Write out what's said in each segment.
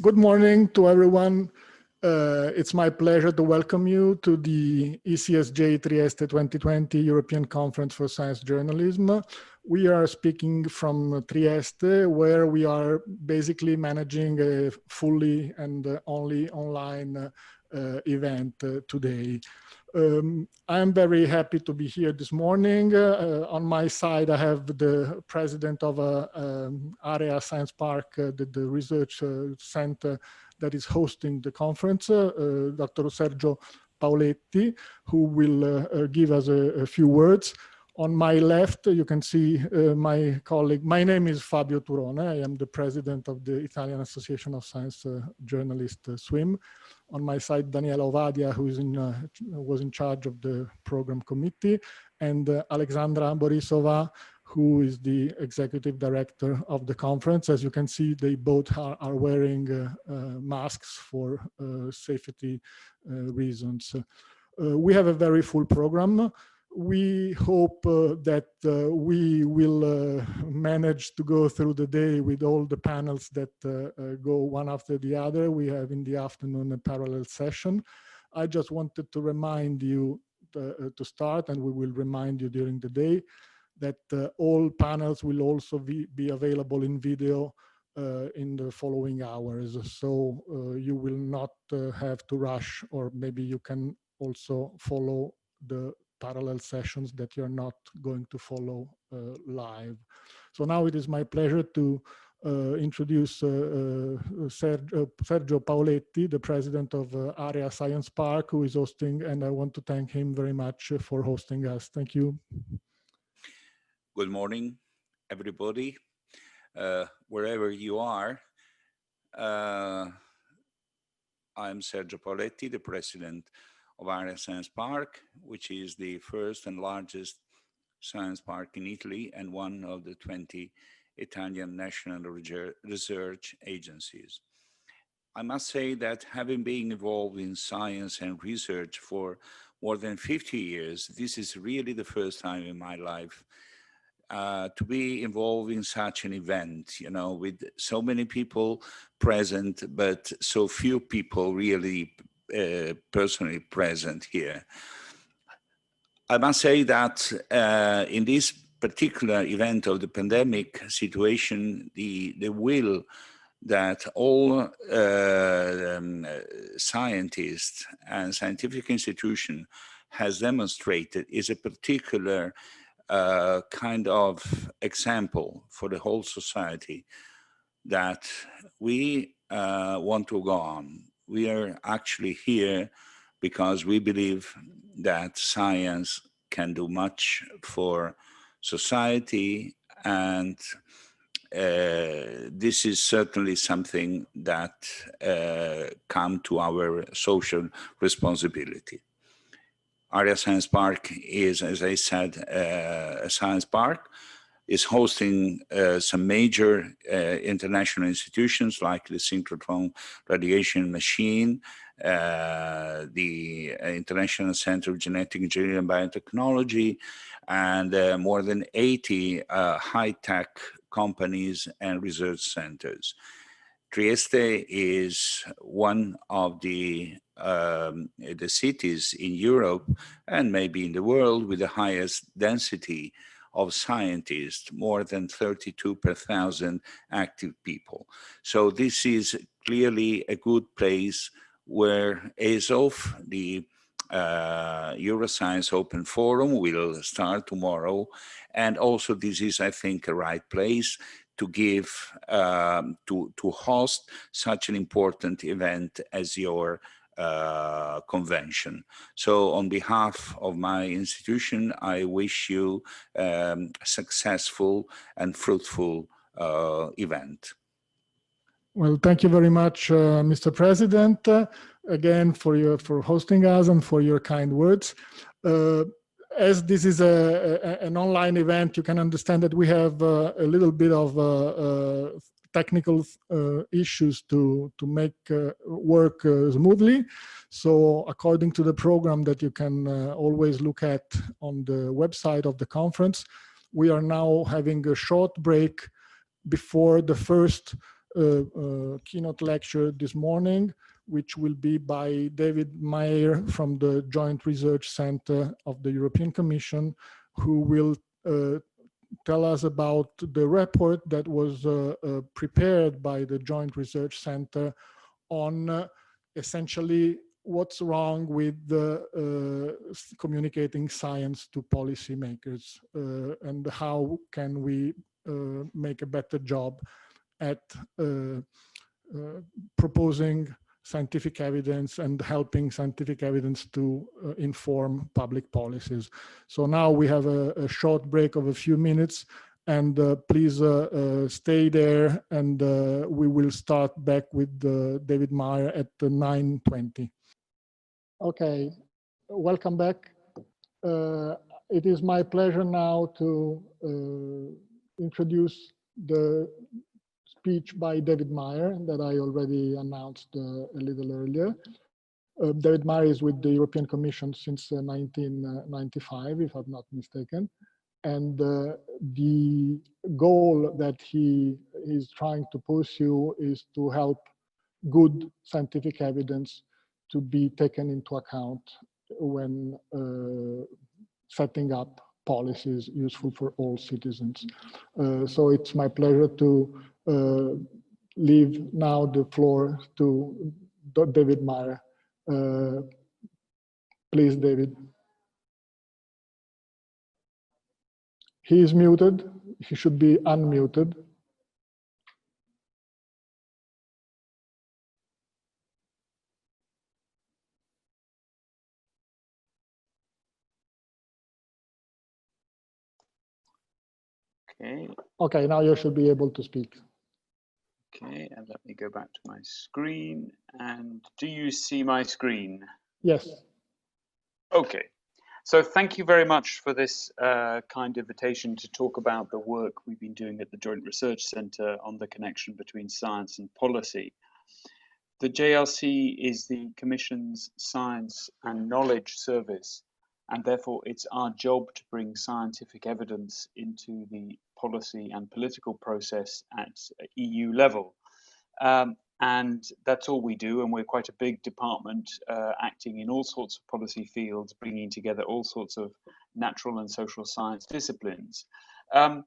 Good morning to everyone. It's my pleasure to welcome you to the ECSJ Trieste 2020 European Conference for Science Journalism. We are speaking from Trieste, where we are basically managing a fully and only online event today. I am very happy to be here this morning. On my side, I have the president of Area Science Park, the research center that is hosting the conference, Dr. Sergio Polleti, who will give us a few words. On my left, you can see my colleague. My name is Fabio Turone. I am the president of the Italian Association of Science Journalists, SWIM. On my side, Daniela Ovadia, who is was in charge of the program committee, and Alexandra Borisova, who is the executive director of the conference. As you can see, they both are wearing masks for safety reasons. We have a very full program. We hope that we will manage to go through the day with all the panels that go one after the other. We have in the afternoon a parallel session. I just wanted to remind you to start, and we will remind you during the day, that all panels will also be available in video in the following hours. So you will not have to rush, or maybe you can also follow the parallel sessions that you're not going to follow live. So now it is my pleasure to introduce Sergio Polleti, the president of Area Science Park, who is hosting, and I want to thank him very much for hosting us. Thank you. Good morning, everybody, wherever you are. I'm Sergio Polleti, the president of Area Science Park, which is the first and largest science park in Italy and one of the 20 Italian national research agencies. I must say that having been involved in science and research for more than 50 years, this is really the first time in my life to be involved in such an event, you know, with so many people present, but so few people really personally present here. I must say that in this particular event of the pandemic situation, the will that all scientists and scientific institution has demonstrated is a particular kind of example for the whole society that we want to go on. We are actually here because we believe that science can do much for society, and this is certainly something that comes to our social responsibility. Area Science Park is, as I said, a science park. Is hosting some major international institutions like the synchrotron radiation machine, the International Center of Genetic Engineering and Biotechnology, and more than 80 high-tech companies and research centers. Trieste is one of the cities in Europe and maybe in the world with the highest density of scientists, more than 32 per thousand active people. So this is clearly a good place where ESOF, the Euroscience Open Forum, will start tomorrow. And also this is, I think, a right place to give, to host such an important event as your convention. So on behalf of my institution, I wish you a successful and fruitful event. Well, thank you very much, Mr. President, again for hosting us and for your kind words. As this is an online event, you can understand that we have a little bit of technical issues to make work smoothly. So according to the program that you can always look at on the website of the conference, we are now having a short break before the first keynote lecture this morning, which will be by David Mair from the Joint Research Center of the European Commission, who will tell us about the report that was prepared by the Joint Research Center on essentially what's wrong with communicating science to policymakers and how can we make a better job at proposing scientific evidence and helping scientific evidence to inform public policies. So now we have a short break of a few minutes, and please stay there, and we will start back with David Mair at 9:20. Okay, welcome back. It is my pleasure now to introduce the speech by David Mair that I already announced a little earlier. David Mair is with the European Commission since 1995, if I'm not mistaken. And the goal that he is trying to pursue is to help good scientific evidence to be taken into account when setting up policies useful for all citizens. So it's my pleasure to leave now the floor to David Mair. Please, David. He is muted. He should be unmuted. Okay. Okay, now you should be able to speak. Okay, and let me go back to my screen. And do you see my screen? Yes. Okay. So thank you very much for this kind invitation to talk about the work we've been doing at the Joint Research Centre on the connection between science and policy. The JRC is the Commission's Science and Knowledge Service, and therefore it's our job to bring scientific evidence into the policy and political process at EU level. And that's all we do, and we're quite a big department acting in all sorts of policy fields, bringing together all sorts of natural and social science disciplines. And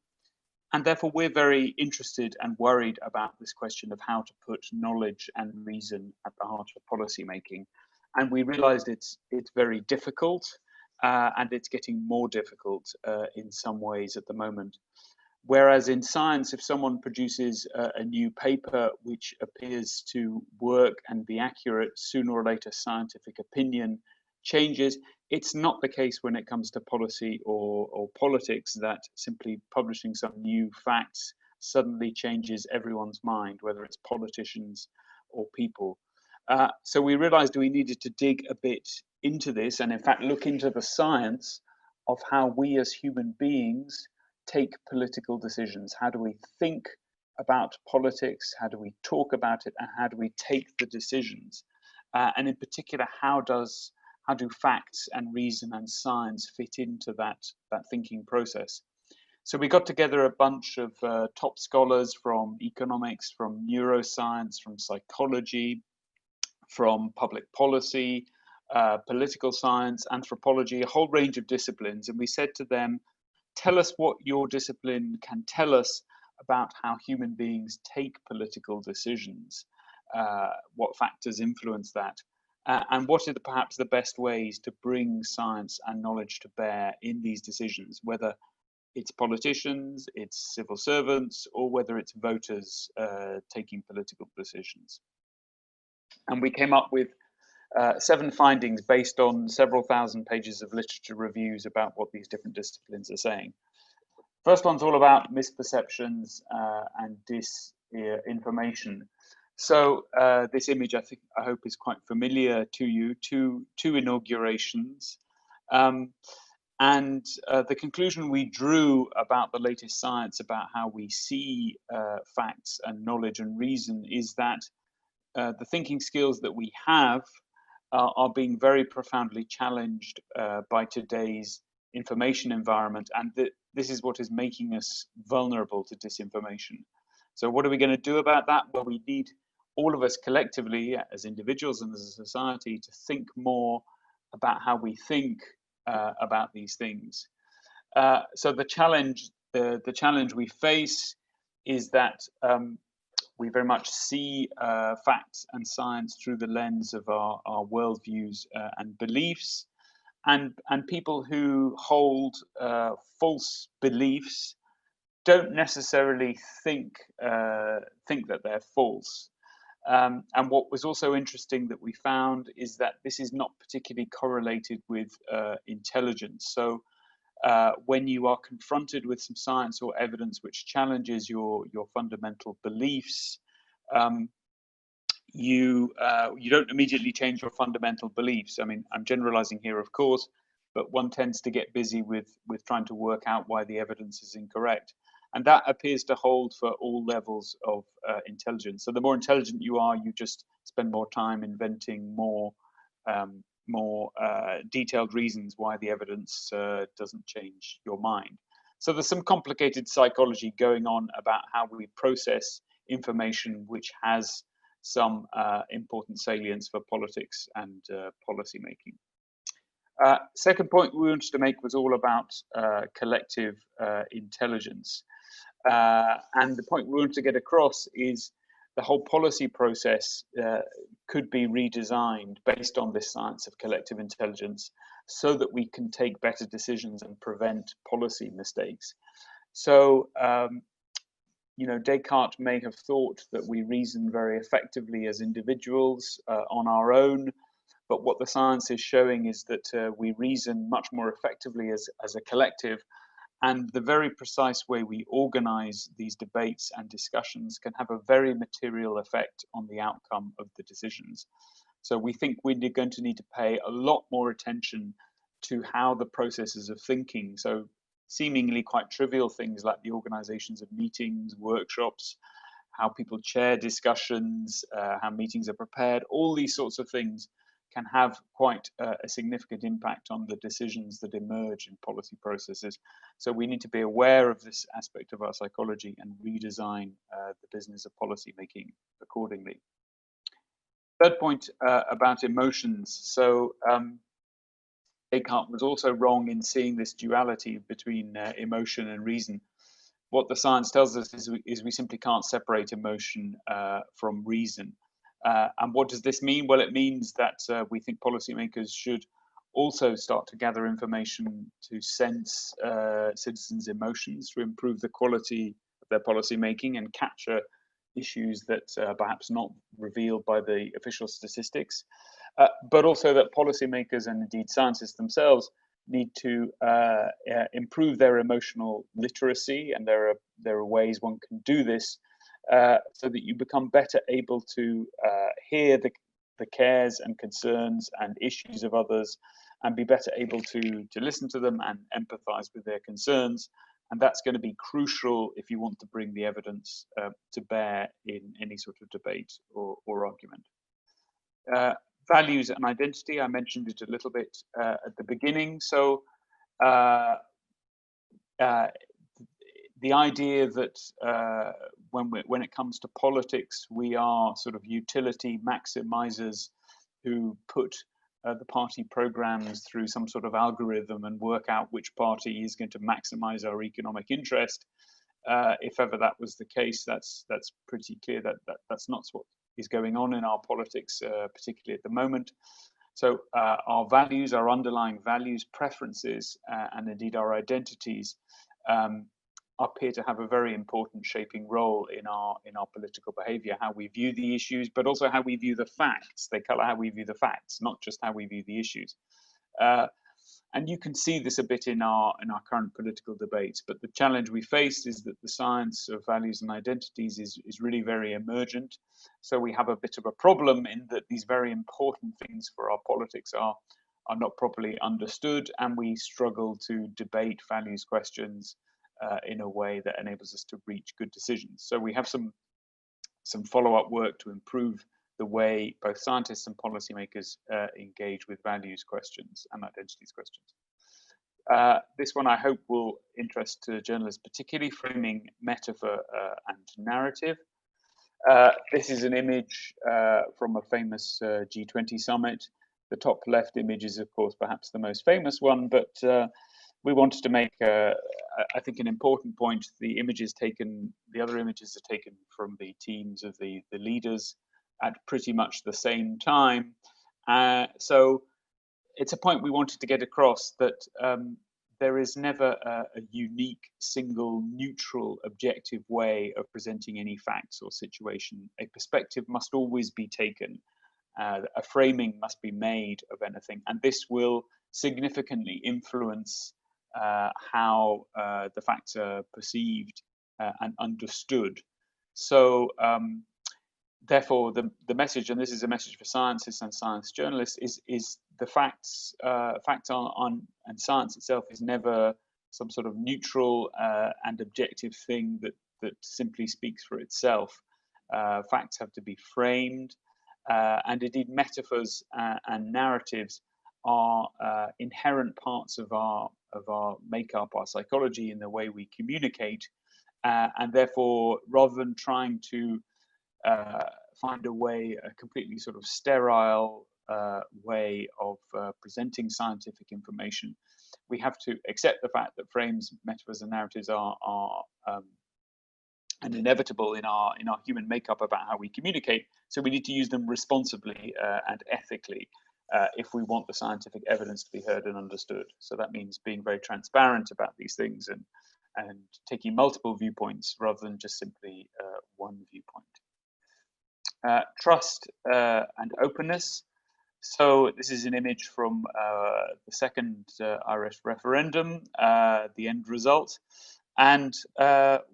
therefore, we're very interested and worried about this question of how to put knowledge and reason at the heart of policy making. And we realized it's very difficult, and it's getting more difficult in some ways at the moment. Whereas in science, if someone produces a new paper which appears to work and be accurate, sooner or later scientific opinion changes. It's not the case when it comes to policy or politics, that simply publishing some new facts suddenly changes everyone's mind, whether it's politicians or people. So we realized we needed to dig a bit into this and in fact look into the science of how we as human beings take political decisions. How do we think about politics? How do we talk about it? And how do we take the decisions? And in particular, how do facts and reason and science fit into that thinking process? So we got together a bunch of top scholars from economics, from neuroscience, from psychology, from public policy, political science, anthropology, a whole range of disciplines. And we said to them, tell us what your discipline can tell us about how human beings take political decisions, what factors influence that, and what are perhaps the best ways to bring science and knowledge to bear in these decisions, whether it's politicians, it's civil servants, or whether it's voters taking political decisions. And we came up with 7 findings based on several thousand pages of literature reviews about what these different disciplines are saying. First one's all about misperceptions and disinformation. So this image, I hope is quite familiar to you, two inaugurations. And the conclusion we drew about the latest science about how we see facts and knowledge and reason is that the thinking skills that we have are being very profoundly challenged by today's information environment, and this is what is making us vulnerable to disinformation. So what are we going to do about that? Well, we need all of us collectively as individuals and as a society to think more about how we think about these things. So the challenge we face is that we very much see facts and science through the lens of our worldviews and beliefs, and people who hold false beliefs don't necessarily think that they're false. And what was also interesting that we found is that this is not particularly correlated with intelligence. So when you are confronted with some science or evidence which challenges your fundamental beliefs, you don't immediately change your fundamental beliefs. I mean, I'm generalizing here, of course, but one tends to get busy with trying to work out why the evidence is incorrect. And that appears to hold for all levels of intelligence. So the more intelligent you are, you just spend more time inventing more detailed reasons why the evidence doesn't change your mind. So there's some complicated psychology going on about how we process information which has some important salience for politics and policy making. Second point we wanted to make was all about collective intelligence. And the point we wanted to get across is the whole policy process could be redesigned based on this science of collective intelligence so that we can take better decisions and prevent policy mistakes. So, you know, Descartes may have thought that we reason very effectively as individuals on our own, but what the science is showing is that we reason much more effectively as a collective. And the very precise way we organize these debates and discussions can have a very material effect on the outcome of the decisions. So we think we're going to need to pay a lot more attention to how the processes of thinking, so seemingly quite trivial things like the organizations of meetings, workshops, how people chair discussions, how meetings are prepared, all these sorts of things can have quite a significant impact on the decisions that emerge in policy processes. So we need to be aware of this aspect of our psychology and redesign the business of policy making accordingly. Third point about emotions. So Descartes was also wrong in seeing this duality between emotion and reason. What the science tells us is we simply can't separate emotion from reason. And what does this mean? Well, it means that we think policymakers should also start to gather information to sense citizens' emotions to improve the quality of their policy making and capture issues that are perhaps not revealed by the official statistics, but also that policymakers and indeed scientists themselves need to improve their emotional literacy, and there are ways one can do this so that you become better able to hear the cares and concerns and issues of others, and be better able to listen to them and empathize with their concerns. And that's going to be crucial if you want to bring the evidence to bear in any sort of debate or argument. Values and identity, I mentioned it a little bit at the beginning. So the idea that when it comes to politics, we are sort of utility maximizers who put the party programs through some sort of algorithm and work out which party is going to maximize our economic interest. If ever that was the case, that's pretty clear that that's not what is going on in our politics, particularly at the moment. So our values, our underlying values, preferences, and indeed our identities appear to have a very important shaping role in our political behavior, how we view the issues, but also how we view the facts. They color how we view the facts, not just how we view the issues. And you can see this a bit in our current political debates. But the challenge we face is that the science of values and identities is really very emergent. So we have a bit of a problem in that these very important things for our politics are not properly understood, and we struggle to debate values questions in a way that enables us to reach good decisions. So we have some follow-up work to improve the way both scientists and policymakers engage with values questions and identities questions. This one I hope will interest journalists, particularly framing metaphor and narrative. This is an image from a famous G20 summit. The top left image is, of course, perhaps the most famous one, but we wanted to make, I think, an important point. The other images are taken from the teams of the leaders at pretty much the same time. So it's a point we wanted to get across, that there is never a unique, single, neutral, objective way of presenting any facts or situation. A perspective must always be taken. A framing must be made of anything, and this will significantly influence how the facts are perceived and understood. So therefore, the message, and this is a message for scientists and science journalists, is the facts on and science itself is never some sort of neutral and objective thing that simply speaks for itself. Facts have to be framed, and indeed metaphors and narratives are inherent parts of our makeup, our psychology, in the way we communicate, and therefore, rather than trying to find a completely sort of sterile way of presenting scientific information, we have to accept the fact that frames, metaphors, and narratives are and inevitable in our human makeup about how we communicate. So we need to use them responsibly and ethically if we want the scientific evidence to be heard and understood. So that means being very transparent about these things and taking multiple viewpoints rather than just simply one viewpoint. Trust and openness. So this is an image from the second Irish referendum, the end result. And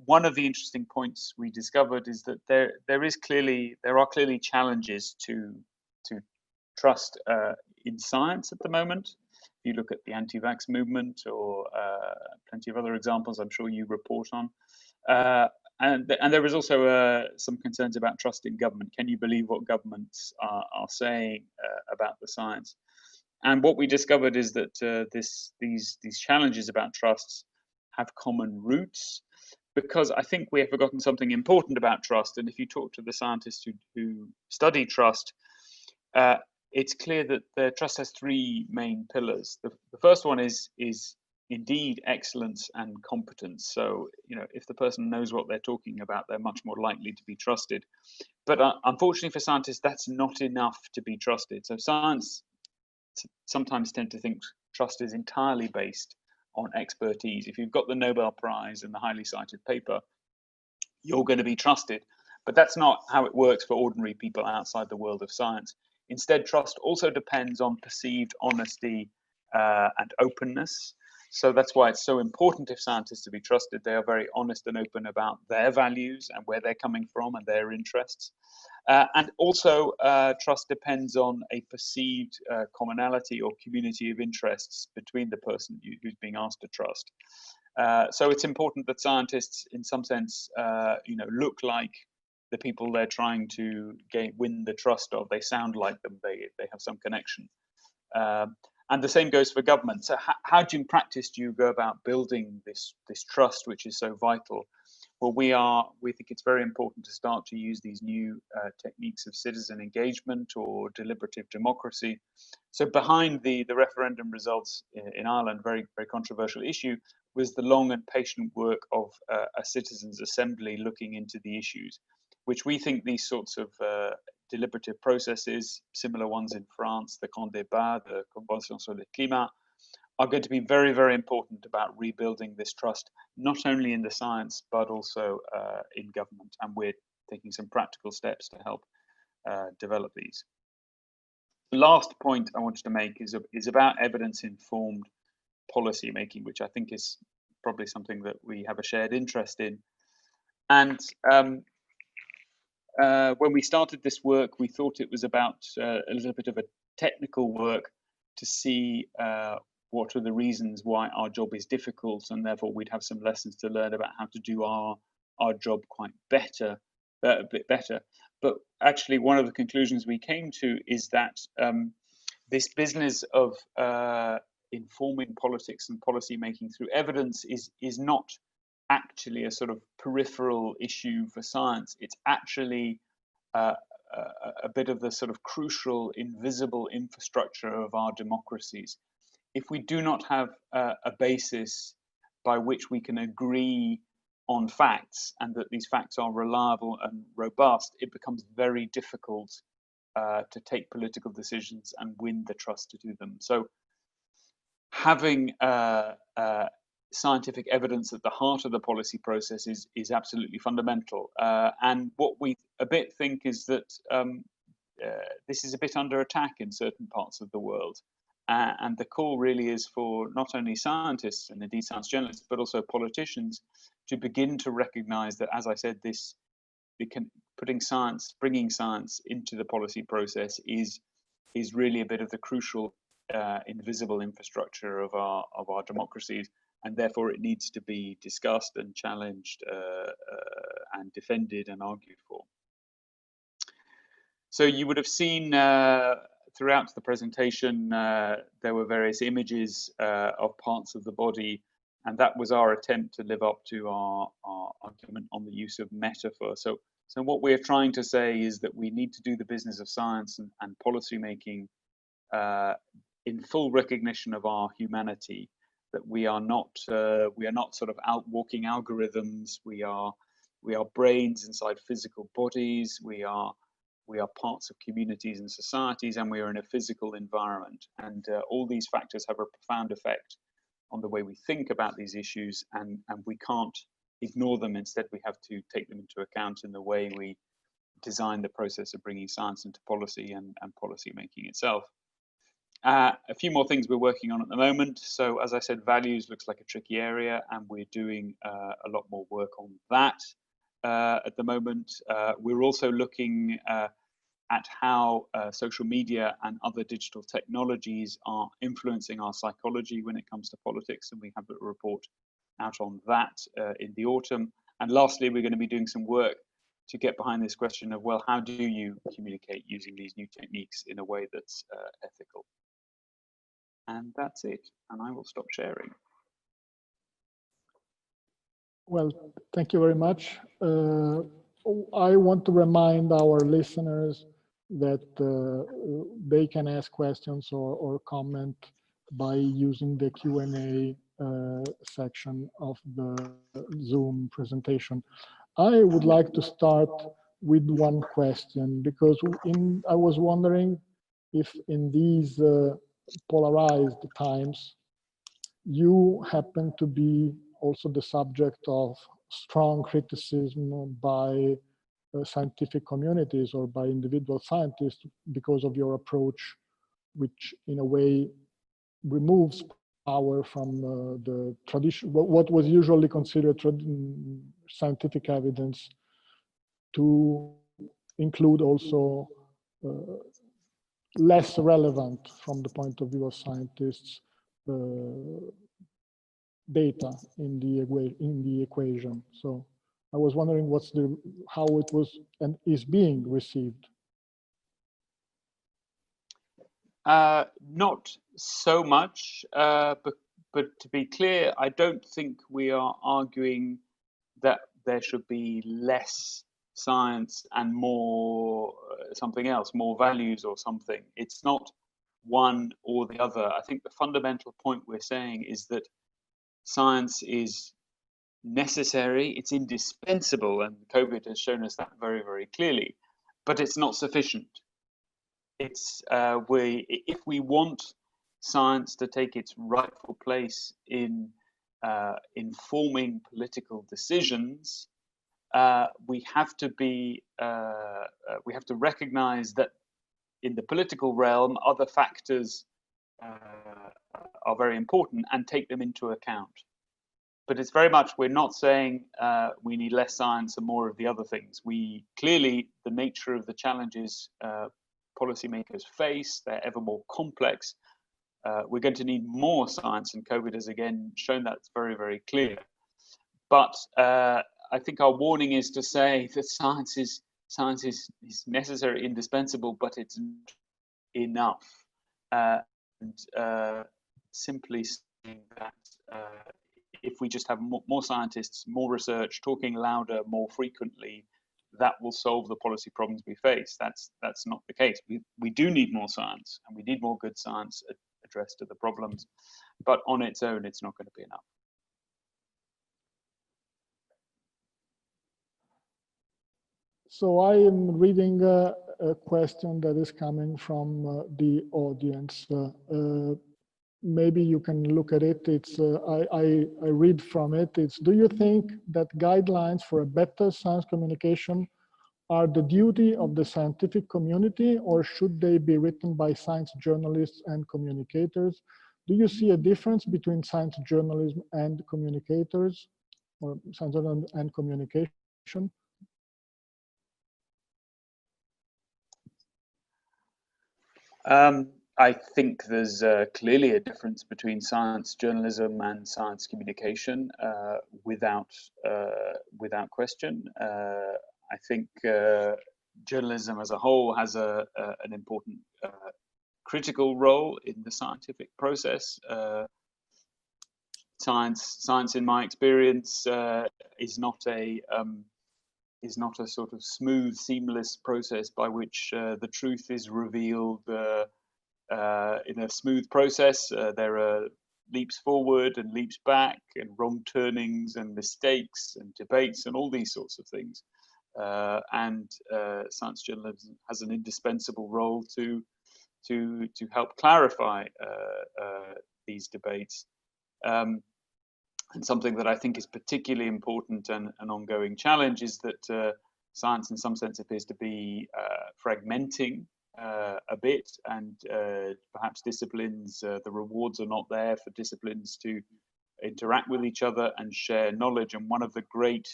one of the interesting points we discovered is that there are clearly challenges to trust in science at the moment. If you look at the anti-vax movement or plenty of other examples, I'm sure you report on. And there is also some concerns about trust in government. Can you believe what governments are saying about the science? And what we discovered is that these challenges about trusts have common roots, because I think we have forgotten something important about trust. And if you talk to the scientists who study trust, it's clear that the trust has three main pillars. The first one is indeed excellence and competence. So, if the person knows what they're talking about, they're much more likely to be trusted. But unfortunately for scientists, that's not enough to be trusted. So science sometimes tend to think trust is entirely based on expertise. If you've got the Nobel Prize and the highly cited paper, you're going to be trusted. But that's not how it works for ordinary people outside the world of science. Instead, trust also depends on perceived honesty and openness. So that's why it's so important, if scientists to be trusted, they are very honest and open about their values and where they're coming from and their interests. And also, trust depends on a perceived commonality or community of interests between the person who's being asked to trust. So it's important that scientists, in some sense, look like the people they're trying to win the trust of. They sound like them. They have some connection. And the same goes for government. So how in practice do you go about building this trust, which is so vital? Well, we think it's very important to start to use these new techniques of citizen engagement or deliberative democracy. So behind the referendum results in Ireland, very, very controversial issue, was the long and patient work of a citizens' assembly looking into the issues, which we think these sorts of deliberative processes, similar ones in France, the Grand Débat, the Convention sur le Climat, are going to be very, very important about rebuilding this trust, not only in the science, but also in government. And we're taking some practical steps to help develop these. The last point I wanted to make is about evidence-informed policy making, which I think is probably something that we have a shared interest in. And when we started this work, we thought it was about a little bit of a technical work to see what are the reasons why our job is difficult, and therefore we'd have some lessons to learn about how to do our job quite a bit better. But actually, one of the conclusions we came to is that this business of informing politics and policy making through evidence is not actually a sort of peripheral issue for science. It's actually a bit of the sort of crucial invisible infrastructure of our democracies. If we do not have a basis by which we can agree on facts and that these facts are reliable and robust, it becomes very difficult to take political decisions and win the trust to do them. So having scientific evidence at the heart of the policy process is absolutely fundamental. And what we a bit think is that this is a bit under attack in certain parts of the world. And the call really is for not only scientists and indeed science journalists, but also politicians to begin to recognize that, as I said, bringing science into the policy process is really a bit of the crucial invisible infrastructure of our democracies, and therefore it needs to be discussed and challenged and defended and argued for. So you would have seen throughout the presentation there were various images of parts of the body, and that was our attempt to live up to our argument on the use of metaphor. So what we're trying to say is that we need to do the business of science and policy making in full recognition of our humanity, that we are not sort of out walking algorithms. We are brains inside physical bodies. We are parts of communities and societies, and we are in a physical environment. And all these factors have a profound effect on the way we think about these issues, and we can't ignore them. Instead, we have to take them into account in the way we design the process of bringing science into policy and policy making itself. A few more things we're working on at the moment. So as I said, values looks like a tricky area, and we're doing a lot more work on that at the moment. We're also looking at how social media and other digital technologies are influencing our psychology when it comes to politics, and we have a report out on that in the autumn. And lastly, we're going to be doing some work to get behind this question of, well, how do you communicate using these new techniques in a way that's ethical? And that's it, and I will stop sharing. Well, thank you very much. I want to remind our listeners that they can ask questions or comment by using the Q&A section of the Zoom presentation. I would like to start with one question, because I was wondering if in these polarized times, you happen to be also the subject of strong criticism by scientific communities or by individual scientists because of your approach, which in a way removes power from the tradition, what was usually considered scientific evidence, to include also less relevant from the point of view of scientists data in the equation. So I was wondering how it was and is being received. Not so much, but to be clear, I don't think we are arguing that there should be less science and more something else, more values or something. It's not one or the other. I think the fundamental point we're saying is that science is necessary, it's indispensable, and COVID has shown us that very, very clearly, but it's not sufficient. It's if we want science to take its rightful place in informing political decisions, we have to recognize that in the political realm, other factors are very important and take them into account. But it's very much, we're not saying we need less science and more of the other things. Clearly, the nature of the challenges policymakers face, they're ever more complex. We're going to need more science, and COVID has again shown that's very, very clear. But I think our warning is to say that science is necessary, indispensable, but it's not enough. simply saying that if we just have more scientists, more research, talking louder, more frequently, that will solve the policy problems we face. That's not the case. We do need more science, and we need more good science addressed to the problems, but on its own, it's not going to be enough. So I am reading a question that is coming from the audience. Maybe you can look at it. It's I read from it. It's, do you think that guidelines for a better science communication are the duty of the scientific community, or should they be written by science journalists and communicators? Do you see a difference between science journalism and communicators, or science journalism and communication? I think there's clearly a difference between science journalism and science communication, without question. I think journalism as a whole has an important critical role in the scientific process. Science, in my experience, is not a sort of smooth, seamless process by which the truth is revealed in a smooth process. There are leaps forward and leaps back, and wrong turnings and mistakes and debates and all these sorts of things. And science journalism has an indispensable role to help clarify these debates. And something that I think is particularly important and an ongoing challenge is that science in some sense appears to be fragmenting a bit, and perhaps disciplines, the rewards are not there for disciplines to interact with each other and share knowledge. And one of the great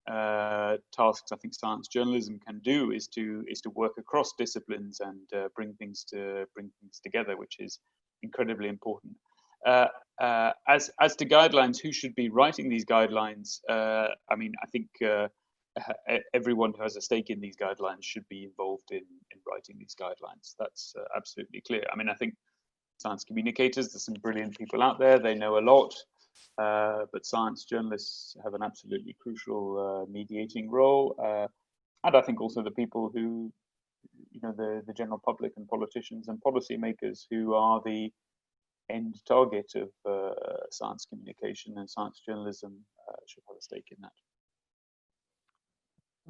tasks I think science journalism can do is to work across disciplines and bring things together, which is incredibly important. As to guidelines, who should be writing these guidelines? I mean, I think everyone who has a stake in these guidelines should be involved in writing these guidelines. That's absolutely clear. I mean, I think science communicators, there's some brilliant people out there, they know a lot, but science journalists have an absolutely crucial mediating role. And I think also the people who, you know, the general public and politicians and policymakers who are the end target of science communication and science journalism should have a stake in that.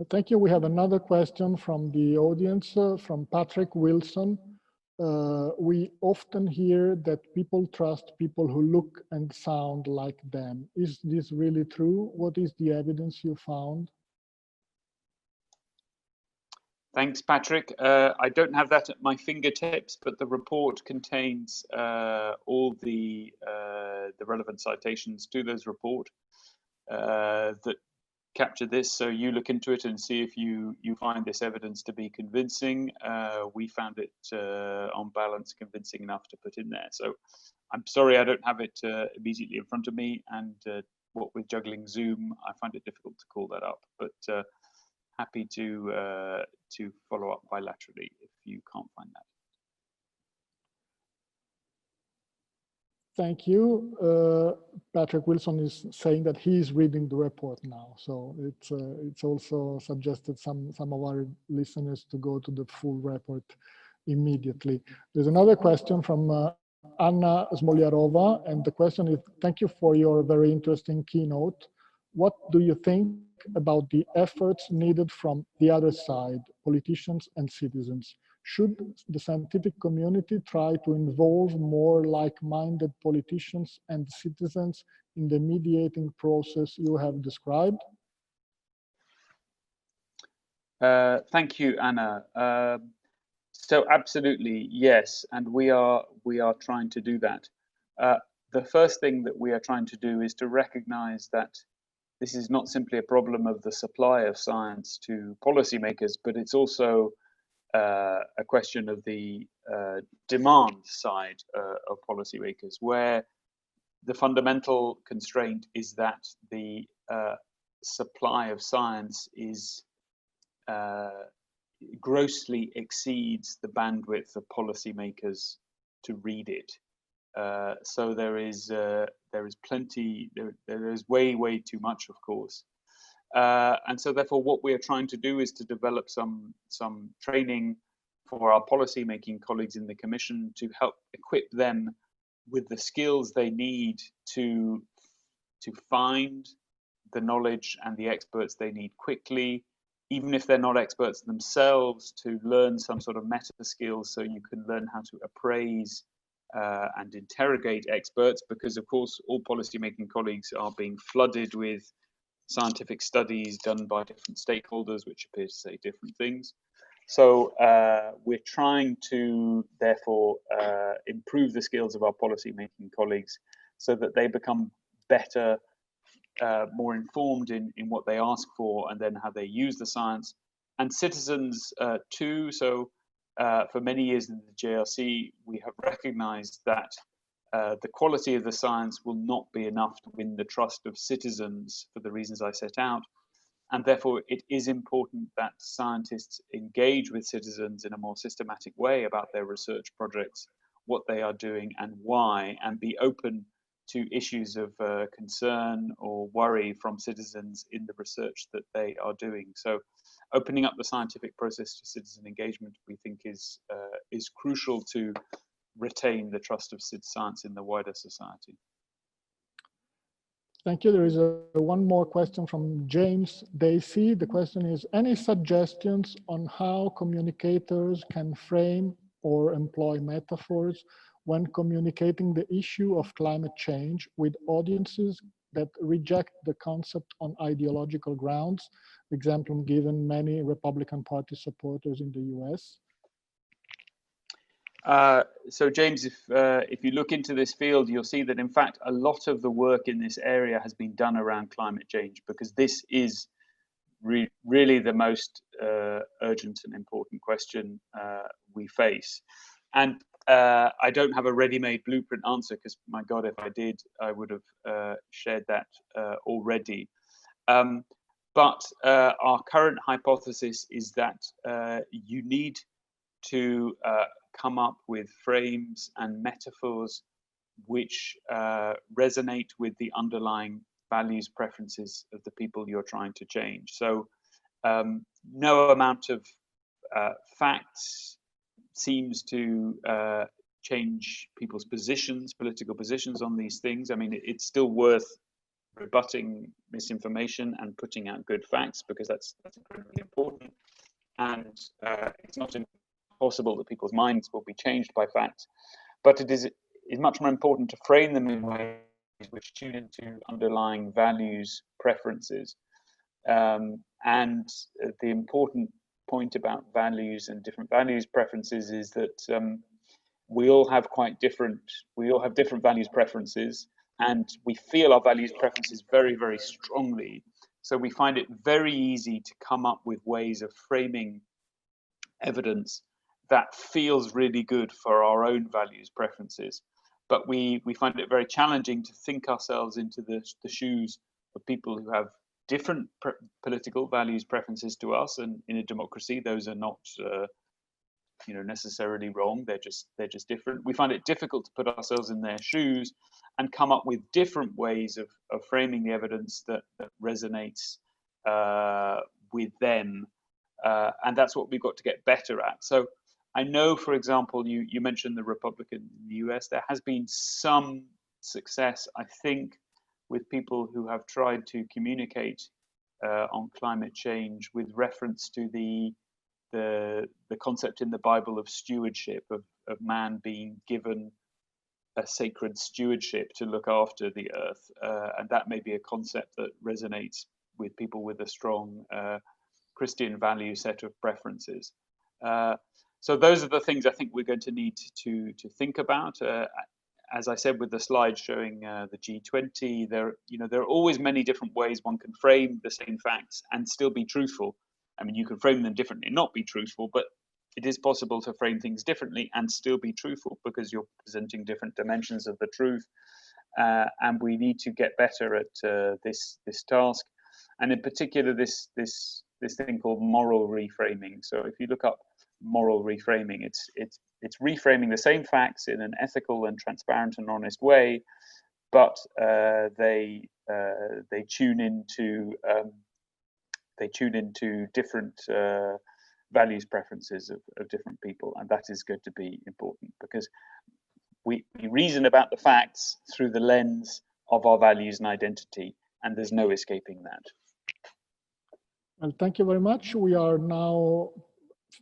Thank you. We have another question from the audience, from Patrick Wilson. We often hear that people trust people who look and sound like them. Is this really true? What is the evidence you found? Thanks, Patrick. I don't have that at my fingertips, but the report contains all the relevant citations to this report that capture this. So you look into it and see if you find this evidence to be convincing. We found it on balance convincing enough to put in there. So I'm sorry I don't have it immediately in front of me, and what with juggling Zoom, I find it difficult to call that up. But happy to follow up bilaterally if you can't find that. Thank you. Patrick Wilson is saying that he is reading the report now, so it's also suggested some of our listeners to go to the full report immediately. There's another question from Anna Smoliarova, and the question is, thank you for your very interesting keynote. What do you think about the efforts needed from the other side, politicians and citizens? Should the scientific community try to involve more like-minded politicians and citizens in the mediating process you have described? Thank you, Anna. So absolutely, yes, and we are trying to do that. The first thing that we are trying to do is to recognize that this is not simply a problem of the supply of science to policymakers, but it's also a question of the demand side of policymakers, where the fundamental constraint is that the supply of science is grossly exceeds the bandwidth of policymakers to read it. So there is plenty. There is way too much, of course. And so therefore, what we are trying to do is to develop some training for our policy-making colleagues in the Commission to help equip them with the skills they need to find the knowledge and the experts they need quickly, even if they're not experts themselves, to learn some sort of meta skills so you can learn how to appraise and interrogate experts, because of course all policy-making colleagues are being flooded with scientific studies done by different stakeholders which appear to say different things. So we're trying to therefore improve the skills of our policy-making colleagues so that they become better, more informed in what they ask for and then how they use the science, and citizens too. So for many years in the JRC, we have recognized that the quality of the science will not be enough to win the trust of citizens for the reasons I set out. And therefore, it is important that scientists engage with citizens in a more systematic way about their research projects, what they are doing and why, and be open to issues of concern or worry from citizens in the research that they are doing. So opening up the scientific process to citizen engagement, we think is crucial to retain the trust of science in the wider society. Thank you. There is one more question from James Dacey. The question is, any suggestions on how communicators can frame or employ metaphors when communicating the issue of climate change with audiences that reject the concept on ideological grounds? Example given many Republican Party supporters in the US. So James, if you look into this field, you'll see that in fact a lot of the work in this area has been done around climate change, because this is really the most urgent and important question we face. And I don't have a ready-made blueprint answer, because my God, if I did, I would have shared that already. But our current hypothesis is that you need to come up with frames and metaphors which resonate with the underlying values, preferences of the people you're trying to change. So no amount of facts seems to change people's positions, political positions on these things. I mean, it's still worth rebutting misinformation and putting out good facts, because that's incredibly important. And it's not impossible that people's minds will be changed by facts, but it is much more important to frame them in ways which tune into underlying values, preferences. And the important point about values and different values preferences is that we all have different values preferences, and we feel our values preferences very, very strongly. So we find it very easy to come up with ways of framing evidence that feels really good for our own values preferences. But we find it very challenging to think ourselves into the shoes of people who have different political values preferences to us. And in a democracy, those are not necessarily wrong. They're just different. We find it difficult to put ourselves in their shoes and come up with different ways of framing the evidence that resonates with them. And that's what we've got to get better at. So I know, for example, you mentioned the Republican in the US. There has been some success, I think, with people who have tried to communicate on climate change with reference to the concept in the Bible of stewardship, of man being given a sacred stewardship to look after the earth. And that may be a concept that resonates with people with a strong Christian value set of preferences. So those are the things I think we're going to need to think about. As I said with the slide showing the G20, there are always many different ways one can frame the same facts and still be truthful. I mean, you can frame them differently and not be truthful, but it is possible to frame things differently and still be truthful, because you're presenting different dimensions of the truth. And we need to get better at this task, and in particular this thing called moral reframing. So if you look up moral reframing. It's reframing the same facts in an ethical and transparent and honest way, but they tune into different values preferences of different people, and that is going to be important because we reason about the facts through the lens of our values and identity, and there's no escaping that. Well, thank you very much. We are now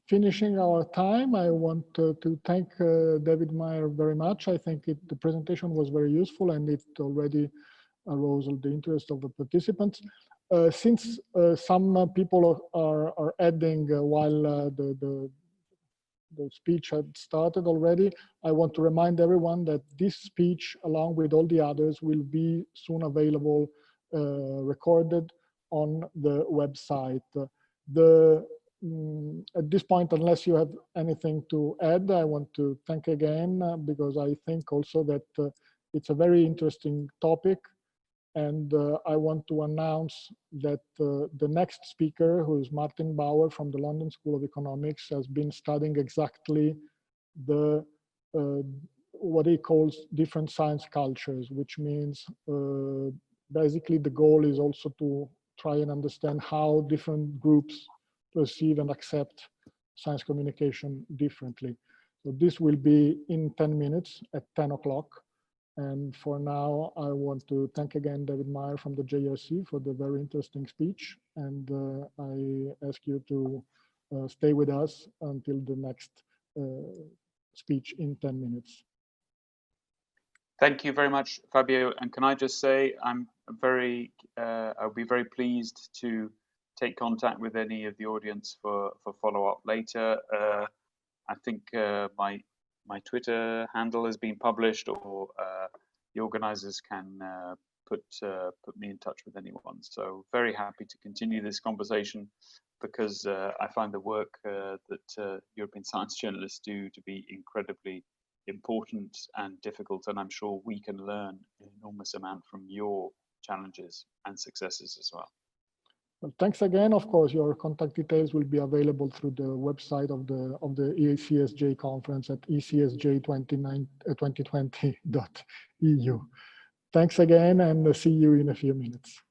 finishing our time. I want to thank David Mair very much. I think the presentation was very useful, and it already aroused the interest of the participants. Since some people are adding while the speech had started already, I want to remind everyone that this speech, along with all the others, will be soon available recorded on the website. At this point, unless you have anything to add, I want to thank again because I think also that it's a very interesting topic. And I want to announce that the next speaker, who is Martin Bauer from the London School of Economics, has been studying exactly the what he calls different science cultures, which means basically the goal is also to try and understand how different groups perceive and accept science communication differently. So this will be in 10 minutes at 10 o'clock. And for now, I want to thank again David Mair from the JRC for the very interesting speech. And I ask you to stay with us until the next speech in 10 minutes. Thank you very much, Fabio. And can I just say, I'll be very pleased to take contact with any of the audience for follow-up later. I think my Twitter handle has been published, or the organizers can put me in touch with anyone. So very happy to continue this conversation because I find the work that European science journalists do to be incredibly important and difficult, and I'm sure we can learn an enormous amount from your challenges and successes as well. Well, thanks again. Of course, your contact details will be available through the website of the ECSJ conference at ECSJ2020.eu. Thanks again, and see you in a few minutes.